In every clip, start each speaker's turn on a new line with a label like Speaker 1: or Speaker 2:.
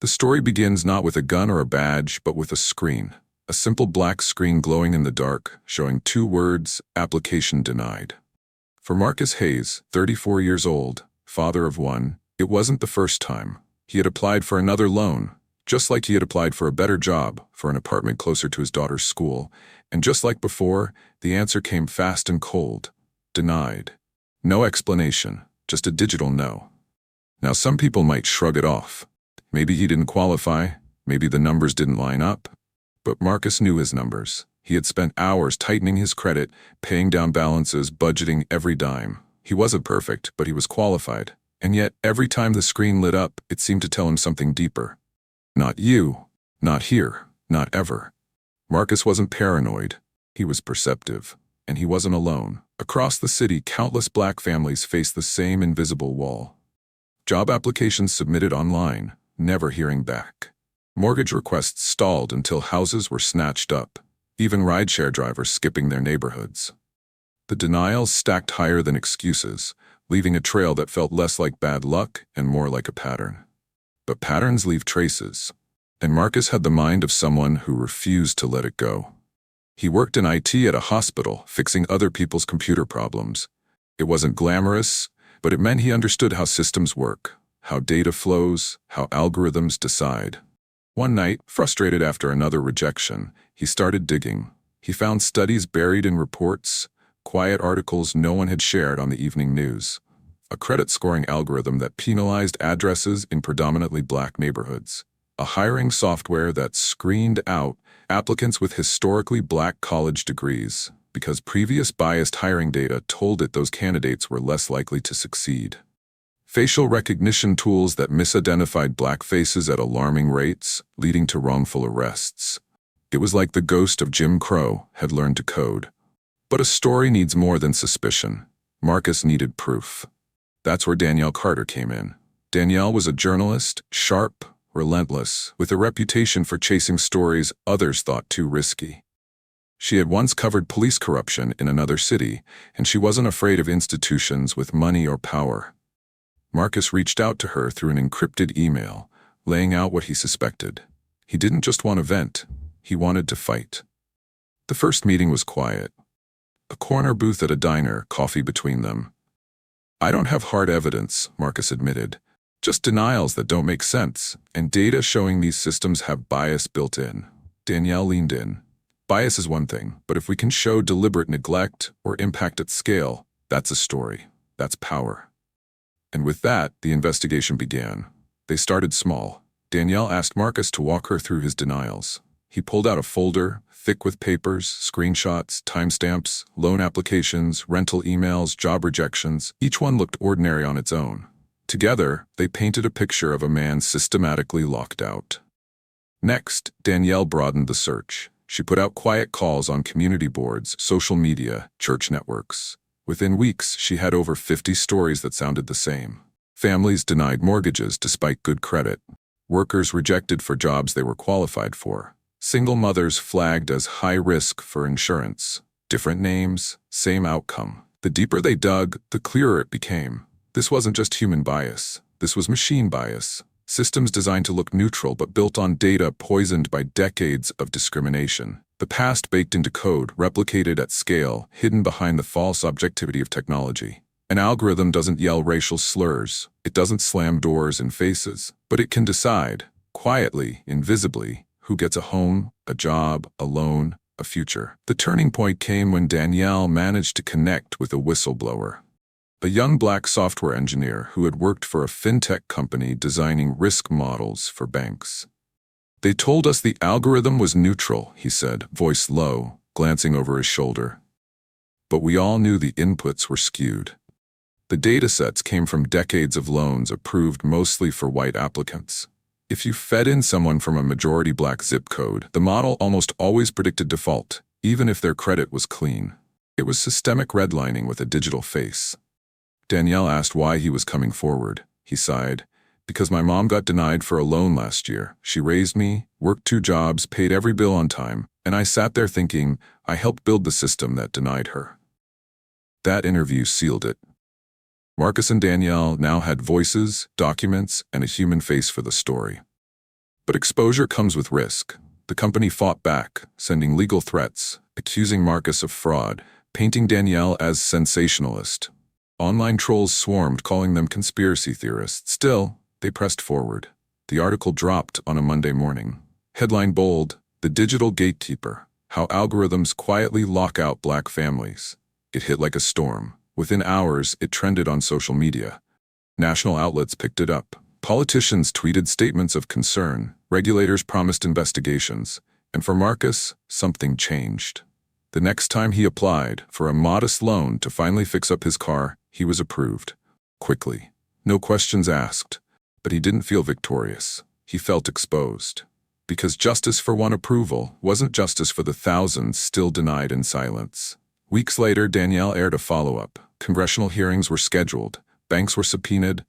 Speaker 1: The story begins not with a gun or a badge, but with a screen. A simple black screen glowing in the dark, showing two words, application denied. For Marcus Hayes, 34 years old, father of one, it wasn't the first time. He had applied for another loan, just like he had applied for a better job, for an apartment closer to his daughter's school, and just like before, the answer came fast and cold. Denied. No explanation, just a digital no. Now some people might shrug it off. Maybe he didn't qualify, maybe the numbers didn't line up. But Marcus knew his numbers. He had spent hours tightening his credit, paying down balances, budgeting every dime. He wasn't perfect, but he was qualified. And yet, every time the screen lit up, it seemed to tell him something deeper. Not you, not here, not ever. Marcus wasn't paranoid. He was perceptive. And he wasn't alone. Across the city, countless black families faced the same invisible wall. Job applications submitted online, never hearing back. Mortgage requests stalled until houses were snatched up, even rideshare drivers skipping their neighborhoods. The denials stacked higher than excuses, leaving a trail that felt less like bad luck and more like a pattern. But patterns leave traces, and Marcus had the mind of someone who refused to let it go. He worked in IT at a hospital, fixing other people's computer problems. It wasn't glamorous, but it meant he understood how systems work, how data flows, how algorithms decide. One night, frustrated after another rejection, he started digging. He found studies buried in reports, quiet articles no one had shared on the evening news. A credit scoring algorithm that penalized addresses in predominantly black neighborhoods. A hiring software that screened out applicants with historically black college degrees because previous biased hiring data told it those candidates were less likely to succeed. Facial recognition tools that misidentified black faces at alarming rates, leading to wrongful arrests. It was like the ghost of Jim Crow had learned to code. But a story needs more than suspicion. Marcus needed proof. That's where Danielle Carter came in. Danielle was a journalist, sharp, relentless, with a reputation for chasing stories others thought too risky. She had once covered police corruption in another city, and she wasn't afraid of institutions with money or power. Marcus reached out to her through an encrypted email, laying out what he suspected. He didn't just want to vent, he wanted to fight. The first meeting was quiet. A corner booth at a diner, coffee between them. "I don't have hard evidence," Marcus admitted. "Just denials that don't make sense, and data showing these systems have bias built in." Danielle leaned in. "Bias is one thing, but if we can show deliberate neglect or impact at scale, that's a story. That's power." And with that, the investigation began. They started small. Danielle asked Marcus to walk her through his denials. He pulled out a folder, thick with papers, screenshots, timestamps, loan applications, rental emails, job rejections. Each one looked ordinary on its own. Together, they painted a picture of a man systematically locked out. Next, Danielle broadened the search. She put out quiet calls on community boards, social media, church networks. Within weeks, she had over 50 stories that sounded the same. Families denied mortgages despite good credit. Workers rejected for jobs they were qualified for. Single mothers flagged as high risk for insurance. Different names, same outcome. The deeper they dug, the clearer it became. This wasn't just human bias. This was machine bias. Systems designed to look neutral but built on data poisoned by decades of discrimination. The past baked into code, replicated at scale, hidden behind the false objectivity of technology. An algorithm doesn't yell racial slurs. It doesn't slam doors in faces. But it can decide, quietly, invisibly, who gets a home, a job, a loan, a future. The turning point came when Danielle managed to connect with a whistleblower. A young black software engineer who had worked for a fintech company designing risk models for banks. "They told us the algorithm was neutral," he said, voice low, glancing over his shoulder. "But we all knew the inputs were skewed. The datasets came from decades of loans approved mostly for white applicants. If you fed in someone from a majority black zip code, the model almost always predicted default, even if their credit was clean. It was systemic redlining with a digital face." Danielle asked why he was coming forward. He sighed. "Because my mom got denied for a loan last year. She raised me, worked 2 jobs, paid every bill on time, and I sat there thinking, I helped build the system that denied her." That interview sealed it. Marcus and Danielle now had voices, documents, and a human face for the story. But exposure comes with risk. The company fought back, sending legal threats, accusing Marcus of fraud, painting Danielle as sensationalist. Online trolls swarmed, calling them conspiracy theorists. Still, they pressed forward. The article dropped on a Monday morning. Headline bold, "The Digital Gatekeeper: How Algorithms Quietly Lock Out Black Families." It hit like a storm. Within hours, it trended on social media. National outlets picked it up. Politicians tweeted statements of concern. Regulators promised investigations. And for Marcus, something changed. The next time he applied for a modest loan to finally fix up his car, he was approved. Quickly. No questions asked. But he didn't feel victorious. He felt exposed. Because justice for one approval wasn't justice for the thousands still denied in silence. Weeks later, Danielle aired a follow-up. Congressional hearings were scheduled. Banks were subpoenaed.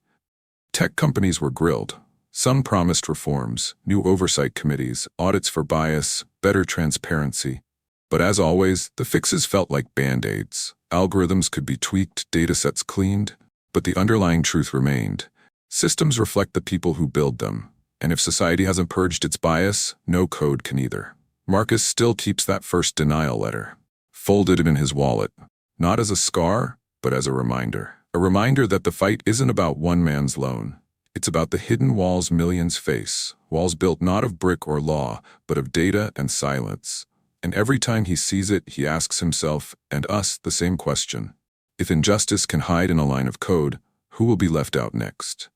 Speaker 1: Tech companies were grilled. Some promised reforms, new oversight committees, audits for bias, better transparency. But as always, the fixes felt like Band-Aids. Algorithms could be tweaked, datasets cleaned, but the underlying truth remained. Systems reflect the people who build them, and if society hasn't purged its bias, no code can either. Marcus still keeps that first denial letter, folded in his wallet, not as a scar, but as a reminder. A reminder that the fight isn't about one man's loan. It's about the hidden walls millions face, walls built not of brick or law, but of data and silence. And every time he sees it, he asks himself, and us, the same question. If injustice can hide in a line of code, who will be left out next?